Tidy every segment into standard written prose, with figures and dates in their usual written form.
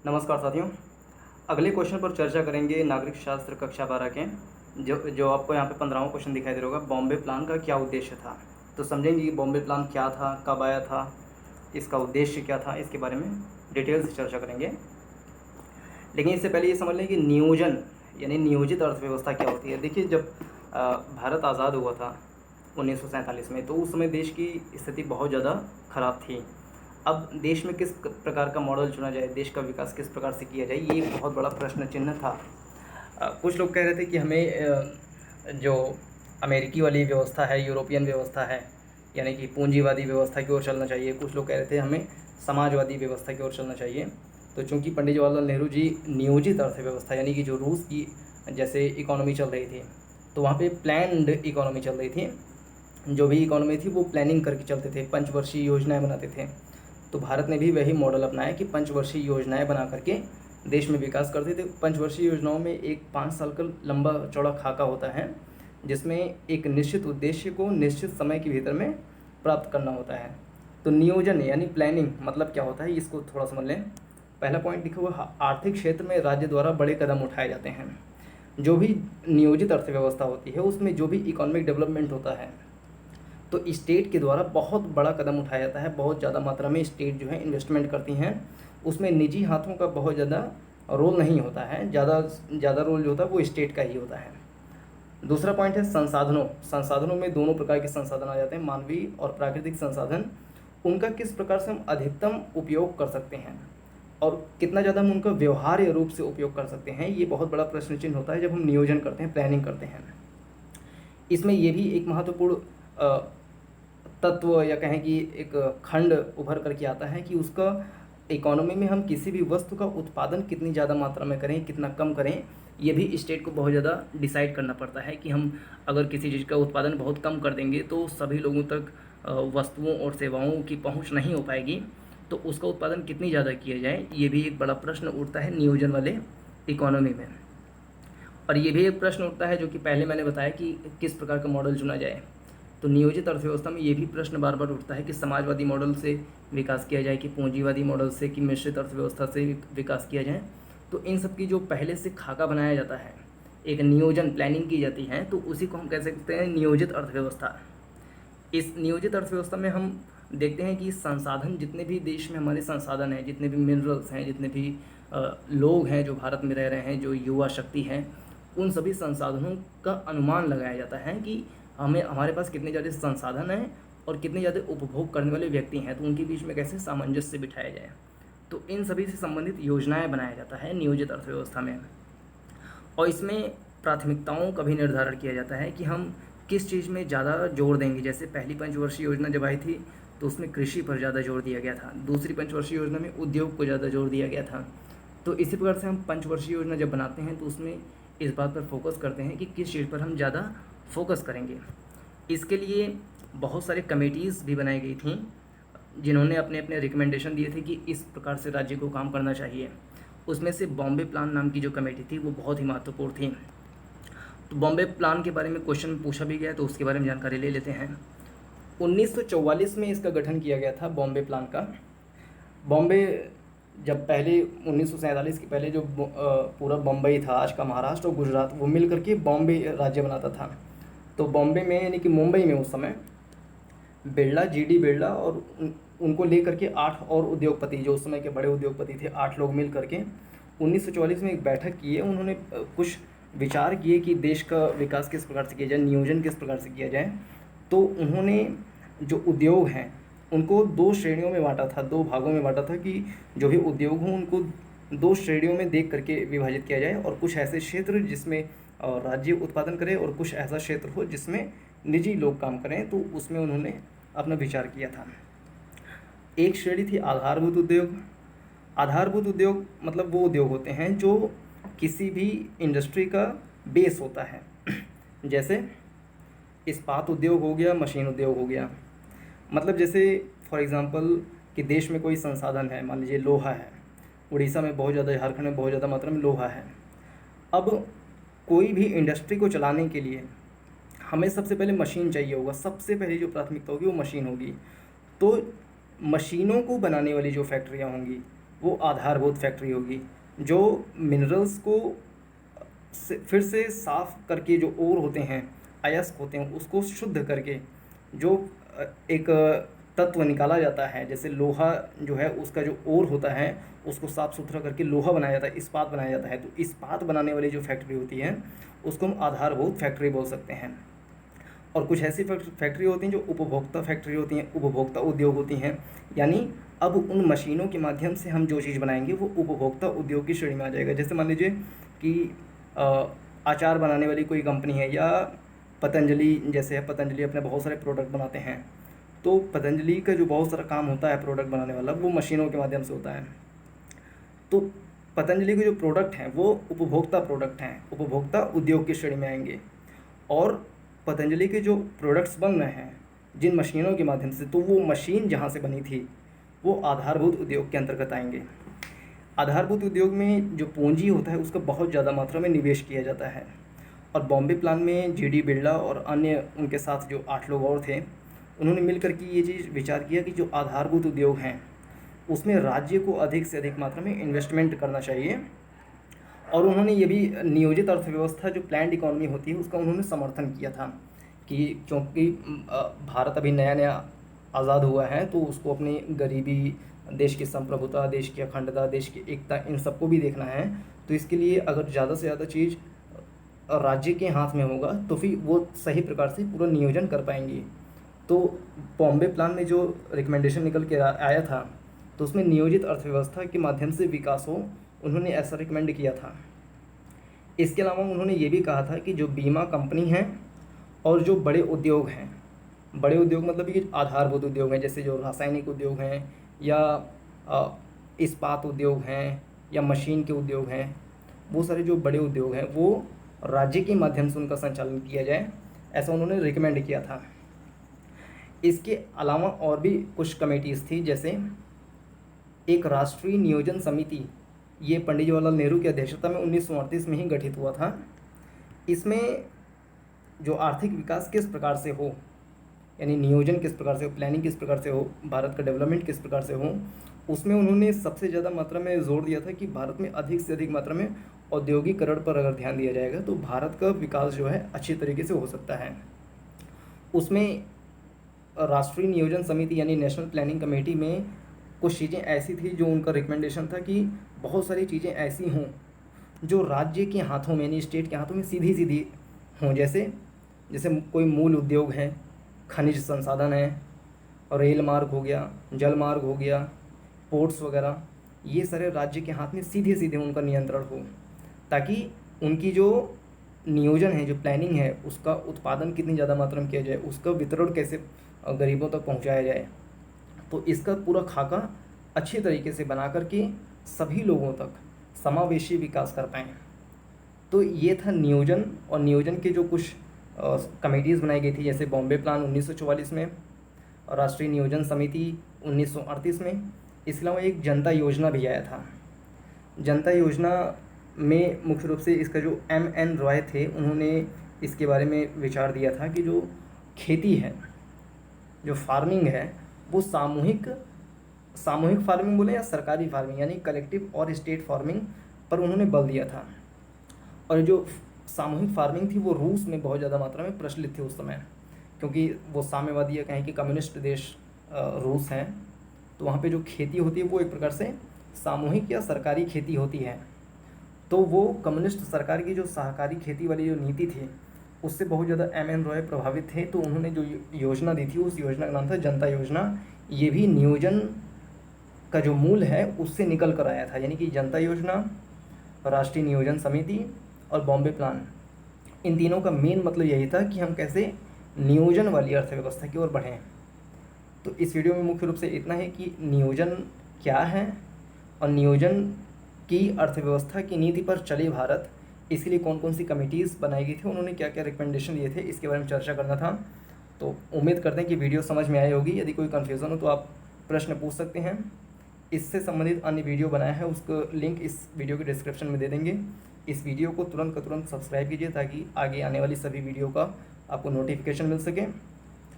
नमस्कार साथियों। अगले क्वेश्चन पर चर्चा करेंगे नागरिक शास्त्र कक्षा 12 के जो जो आपको यहाँ पे 15वां क्वेश्चन दिखाई दे रहा होगा। बॉम्बे प्लान का क्या उद्देश्य था। तो समझेंगे कि बॉम्बे प्लान क्या था, कब आया था, इसका उद्देश्य क्या था, इसके बारे में डिटेल से चर्चा करेंगे। लेकिन इससे पहले ये समझ लें कि नियोजन यानी नियोजित अर्थव्यवस्था क्या होती है। देखिए, जब भारत आज़ाद हुआ था 1947 में, तो उस समय देश की स्थिति बहुत ज़्यादा ख़राब थी। अब देश में किस प्रकार का मॉडल चुना जाए, देश का विकास किस प्रकार से किया जाए, ये एक बहुत बड़ा प्रश्न चिन्ह था। कुछ लोग कह रहे थे कि हमें जो अमेरिकी वाली व्यवस्था है, यूरोपियन व्यवस्था है, यानी कि पूंजीवादी व्यवस्था की ओर चलना चाहिए। कुछ लोग कह रहे थे हमें समाजवादी व्यवस्था की ओर चलना चाहिए। तो चूंकि पंडित जवाहरलाल नेहरू जी नियोजित अर्थव्यवस्था यानी कि जो रूस की जैसे इकोनॉमी चल रही थी, तो वहाँ पे प्लान्ड इकोनॉमी चल रही थी। जो भी इकोनॉमी थी वो प्लानिंग करके चलते थे, पंचवर्षीय योजनाएं बनाते थे। तो भारत ने भी वही मॉडल अपनाया कि पंचवर्षीय योजनाएं बना करके देश में विकास करते थे। पंचवर्षीय योजनाओं में एक 5 साल का लंबा चौड़ा खाका होता है, जिसमें एक निश्चित उद्देश्य को निश्चित समय के भीतर में प्राप्त करना होता है। तो नियोजन यानी प्लानिंग मतलब क्या होता है, इसको थोड़ा समझ लें। पहला पॉइंट लिखा हुआ, आर्थिक क्षेत्र में राज्य द्वारा बड़े कदम उठाए जाते हैं। जो भी नियोजित अर्थव्यवस्था होती है उसमें जो भी इकोनॉमिक डेवलपमेंट होता है, तो स्टेट के द्वारा बहुत बड़ा कदम उठाया जाता है। बहुत ज़्यादा मात्रा में स्टेट जो है इन्वेस्टमेंट करती हैं। उसमें निजी हाथों का बहुत ज़्यादा रोल नहीं होता है, ज़्यादा रोल जो होता है वो स्टेट का ही होता है। दूसरा पॉइंट है संसाधनों। संसाधनों में दोनों प्रकार के संसाधन आ जाते हैं, मानवीय और प्राकृतिक संसाधन। उनका किस प्रकार से हम अधिकतम उपयोग कर सकते हैं और कितना ज़्यादा हम उनका व्यवहार्य रूप से उपयोग कर सकते हैं, ये बहुत बड़ा प्रश्न चिन्ह होता है जब हम नियोजन करते हैं, प्लानिंग करते हैं। इसमें ये भी एक महत्वपूर्ण तत्व या कहें कि एक खंड उभर करके आता है कि उसका इकोनॉमी में हम किसी भी वस्तु का उत्पादन कितनी ज़्यादा मात्रा में करें, कितना कम करें, ये भी स्टेट को बहुत ज़्यादा डिसाइड करना पड़ता है। कि हम अगर किसी चीज़ का उत्पादन बहुत कम कर देंगे तो सभी लोगों तक वस्तुओं और सेवाओं की पहुंच नहीं हो पाएगी। तो उसका उत्पादन कितनी ज़्यादा किया जाए, ये भी एक बड़ा प्रश्न उठता है नियोजन वाले इकोनॉमी में। और ये भी एक प्रश्न उठता है जो कि पहले मैंने बताया कि किस प्रकार का मॉडल चुना जाए। तो नियोजित अर्थव्यवस्था में ये भी प्रश्न बार बार उठता है कि समाजवादी मॉडल से विकास किया जाए कि पूंजीवादी मॉडल से कि मिश्रित अर्थव्यवस्था से विकास किया जाए। तो इन सब की जो पहले से खाका बनाया जाता है, एक नियोजन प्लानिंग की जाती है, तो उसी को हम कह सकते हैं नियोजित अर्थव्यवस्था। इस नियोजित अर्थव्यवस्था में हम देखते हैं कि संसाधन, जितने भी देश में हमारे संसाधन हैं, जितने भी मिनरल्स हैं, जितने भी लोग हैं जो भारत में रह रहे हैं, जो युवा शक्ति है, उन सभी संसाधनों का अनुमान लगाया जाता है कि हमारे पास कितने ज़्यादा संसाधन हैं और कितने ज़्यादा उपभोग करने वाले व्यक्ति हैं, तो उनके बीच में कैसे सामंजस्य बिठाया जाए। तो इन सभी से संबंधित योजनाएं बनाया जाता है नियोजित अर्थव्यवस्था में। और इसमें प्राथमिकताओं का भी निर्धारण किया जाता है कि हम किस चीज़ में ज़्यादा जोर देंगे। जैसे पहली पंचवर्षीय योजना जब आई थी तो उसमें कृषि पर ज़्यादा जोर दिया गया था। दूसरी पंचवर्षीय योजना में उद्योग को ज़्यादा जोर दिया गया था। तो इसी प्रकार से हम पंचवर्षीय योजना जब बनाते हैं तो उसमें इस बात पर फोकस करते हैं कि किस चीज़ पर हम ज़्यादा फोकस करेंगे। इसके लिए बहुत सारे कमेटीज़ भी बनाई गई थी जिन्होंने अपने अपने रिकमेंडेशन दिए थे कि इस प्रकार से राज्य को काम करना चाहिए। उसमें से बॉम्बे प्लान नाम की जो कमेटी थी वो बहुत ही महत्वपूर्ण थी। तो बॉम्बे प्लान के बारे में क्वेश्चन पूछा भी गया, तो उसके बारे में जानकारी ले लेते हैं। 1944 में इसका गठन किया गया था बॉम्बे प्लान का। बॉम्बे जब पहले 1947 के पहले जो पूरा बम्बई था, आज का महाराष्ट्र और गुजरात, वो मिल करके बॉम्बे राज्य बनाता था। तो बॉम्बे में यानी कि मुंबई में उस समय बिरला, जीडी बिरला और उनको लेकर के 8 और उद्योगपति, जो उस समय के बड़े उद्योगपति थे, 8 लोग मिल करके 1944 में एक बैठक की है। उन्होंने कुछ विचार किए कि देश का विकास किस प्रकार से किया जाए, नियोजन किस प्रकार से किया जाए। तो उन्होंने जो उद्योग हैं उनको 2 श्रेणियों में बांटा था, 2 भागों में बांटा था कि जो भी उद्योग हों उनको 2 श्रेणियों में देख करके विभाजित किया जाए। और कुछ ऐसे क्षेत्र जिसमें राज्य उत्पादन करे और कुछ ऐसा क्षेत्र हो जिसमें निजी लोग काम करें। तो उसमें उन्होंने अपना विचार किया था। एक श्रेणी थी आधारभूत उद्योग। आधारभूत उद्योग मतलब वो उद्योग होते हैं जो किसी भी इंडस्ट्री का बेस होता है। जैसे इस्पात उद्योग हो गया, मशीन उद्योग हो गया। मतलब जैसे फॉर एग्ज़ाम्पल कि देश में कोई संसाधन है, मान लीजिए लोहा है, उड़ीसा में बहुत ज़्यादा, झारखंड में बहुत ज़्यादा मात्रा में लोहा है। अब कोई भी इंडस्ट्री को चलाने के लिए हमें सबसे पहले मशीन चाहिए होगा, सबसे पहली जो प्राथमिकता होगी वो मशीन होगी। तो मशीनों को बनाने वाली जो फैक्ट्रियाँ होंगी वो आधारभूत फैक्ट्री होगी, जो मिनरल्स को फिर से साफ करके, जो ओर होते हैं, अयस्क होते हैं, उसको शुद्ध करके जो एक तत्व निकाला जाता है, जैसे लोहा जो है उसका जो ओर होता है उसको साफ़ सुथरा करके लोहा बनाया जाता है, इस्पात बनाया जाता है। तो इस्पात बनाने वाली जो फैक्ट्री होती है उसको हम आधारभूत फैक्ट्री बोल सकते हैं। और कुछ ऐसी फैक्ट्री होती हैं जो उपभोक्ता फैक्ट्री होती हैं, उपभोक्ता उद्योग होती हैं, यानी अब उन मशीनों के माध्यम से हम जो चीज़ बनाएंगे वो उपभोक्ता उद्योग की श्रेणी में आ जाएगा। जैसे मान लीजिए कि अचार बनाने वाली कोई कंपनी है, या पतंजलि जैसे है, पतंजलि अपने बहुत सारे प्रोडक्ट बनाते हैं, तो पतंजलि का जो बहुत सारा काम होता है प्रोडक्ट बनाने वाला, वो मशीनों के माध्यम से होता है। तो पतंजलि के जो प्रोडक्ट हैं वो उपभोक्ता प्रोडक्ट हैं, उपभोक्ता उद्योग की श्रेणी में आएंगे। और पतंजलि के जो प्रोडक्ट्स बन रहे हैं जिन मशीनों के माध्यम से, तो वो मशीन जहाँ से बनी थी वो आधारभूत उद्योग के अंतर्गत आएंगे। आधारभूत उद्योग में जो पूंजी होता है उसका बहुत ज़्यादा मात्रा में निवेश किया जाता है। और बॉम्बे प्लान में जीडी बिरला और अन्य उनके साथ जो 8 लोग और थे, उन्होंने मिलकर के ये चीज़ विचार किया कि जो आधारभूत उद्योग हैं उसमें राज्य को अधिक से अधिक मात्रा में इन्वेस्टमेंट करना चाहिए। और उन्होंने ये भी नियोजित अर्थव्यवस्था जो प्लान्ड इकोनॉमी होती है उसका उन्होंने समर्थन किया था कि क्योंकि भारत अभी नया नया आज़ाद हुआ है, तो उसको अपनी गरीबी, देश की संप्रभुता, देश की अखंडता, देश की एकता, इन सबको भी देखना है। तो इसके लिए अगर ज़्यादा से ज़्यादा चीज़ राज्य के हाथ में होगा तो फिर वो सही प्रकार से पूरा नियोजन कर पाएंगे। तो बॉम्बे प्लान में जो रिकमेंडेशन निकल के आया था, तो उसमें नियोजित अर्थव्यवस्था के माध्यम से विकास हो, उन्होंने ऐसा रिकमेंड किया था। इसके अलावा उन्होंने ये भी कहा था कि जो बीमा कंपनी हैं और जो बड़े उद्योग हैं, बड़े उद्योग मतलब ये आधारभूत उद्योग हैं, जैसे जो रासायनिक उद्योग हैं, या इस्पात उद्योग हैं, या मशीन के उद्योग हैं, वो सारे जो बड़े उद्योग हैं वो राज्य के माध्यम से उनका संचालन किया जाए, ऐसा उन्होंने रिकमेंड किया था। इसके अलावा और भी कुछ कमेटीज़ थी, जैसे एक राष्ट्रीय नियोजन समिति, ये पंडित जवाहरलाल नेहरू की अध्यक्षता में 1938 में ही गठित हुआ था। इसमें जो आर्थिक विकास किस प्रकार से हो, यानी नियोजन किस प्रकार से हो, प्लानिंग किस प्रकार से हो, भारत का डेवलपमेंट किस प्रकार से हो, उसमें उन्होंने सबसे ज़्यादा मात्रा में जोर दिया था कि भारत में अधिक से अधिक मात्रा में औद्योगिकरण पर अगर ध्यान दिया जाएगा तो भारत का विकास जो है अच्छी तरीके से हो सकता है। उसमें राष्ट्रीय नियोजन समिति यानी नेशनल प्लानिंग कमेटी में कुछ चीज़ें ऐसी थी जो उनका रिकमेंडेशन था कि बहुत सारी चीज़ें ऐसी हों जो राज्य के हाथों में यानी स्टेट के हाथों में सीधी सीधी हों, जैसे कोई मूल उद्योग है, खनिज संसाधन है, रेल मार्ग हो गया, जल मार्ग हो गया, पोर्ट्स वगैरह, ये सारे राज्य के हाथ में सीधे सीधे उनका नियंत्रण हो, ताकि उनकी जो नियोजन है, जो प्लानिंग है, उसका उत्पादन कितनी ज़्यादा मात्रा में किया जाए, उसका वितरण कैसे गरीबों तक पहुंचाया जाए, तो इसका पूरा खाका अच्छे तरीके से बना करके सभी लोगों तक समावेशी विकास कर पाएँ। तो ये था नियोजन, और नियोजन के जो कुछ कमेटीज़ बनाई गई थी, जैसे बॉम्बे प्लान 1944 में, और राष्ट्रीय नियोजन समिति 1938 में। इसके अलावा एक जनता योजना भी आया था। जनता योजना में मुख्य रूप से इसका जो M.N. रॉय थे, उन्होंने इसके बारे में विचार दिया था कि जो खेती है, जो फार्मिंग है, वो सामूहिक फार्मिंग बोले या सरकारी फार्मिंग, यानी कलेक्टिव और स्टेट फार्मिंग पर उन्होंने बल दिया था। और जो सामूहिक फार्मिंग थी वो रूस में बहुत ज़्यादा मात्रा में प्रचलित थी उस समय, क्योंकि वो साम्यवादी या कहें कि कम्युनिस्ट देश रूस है, तो वहाँ पे जो खेती होती है वो एक प्रकार से सामूहिक या सरकारी खेती होती है। तो वो कम्युनिस्ट सरकार की जो सहकारी खेती वाली जो नीति थी उससे बहुत ज़्यादा M.N. रॉय प्रभावित थे। तो उन्होंने जो योजना दी थी उस योजना का नाम था जनता योजना। ये भी नियोजन का जो मूल है उससे निकल कर आया था, यानी कि जनता योजना, राष्ट्रीय नियोजन समिति और बॉम्बे प्लान, इन तीनों का मेन मतलब यही था कि हम कैसे नियोजन वाली अर्थव्यवस्था की ओर बढ़ें। तो इस वीडियो में मुख्य रूप से इतना है कि नियोजन क्या है और नियोजन की अर्थव्यवस्था की नीति पर चले भारत, इसके लिए कौन कौन सी कमिटीज़ बनाई गई थी, उन्होंने क्या क्या रिकमेंडेशन दिए थे, इसके बारे में चर्चा करना था। तो उम्मीद करते हैं कि वीडियो समझ में आई होगी। यदि कोई कन्फ्यूज़न हो तो आप प्रश्न पूछ सकते हैं। इससे संबंधित अन्य वीडियो बनाया है, उसका लिंक इस वीडियो के डिस्क्रिप्शन में दे देंगे। इस वीडियो को तुरंत का तुरंत सब्सक्राइब कीजिए ताकि आगे आने वाली सभी वीडियो का आपको नोटिफिकेशन मिल सके।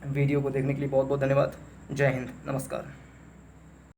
वीडियो को देखने के लिए बहुत बहुत धन्यवाद। जय हिंद, नमस्कार।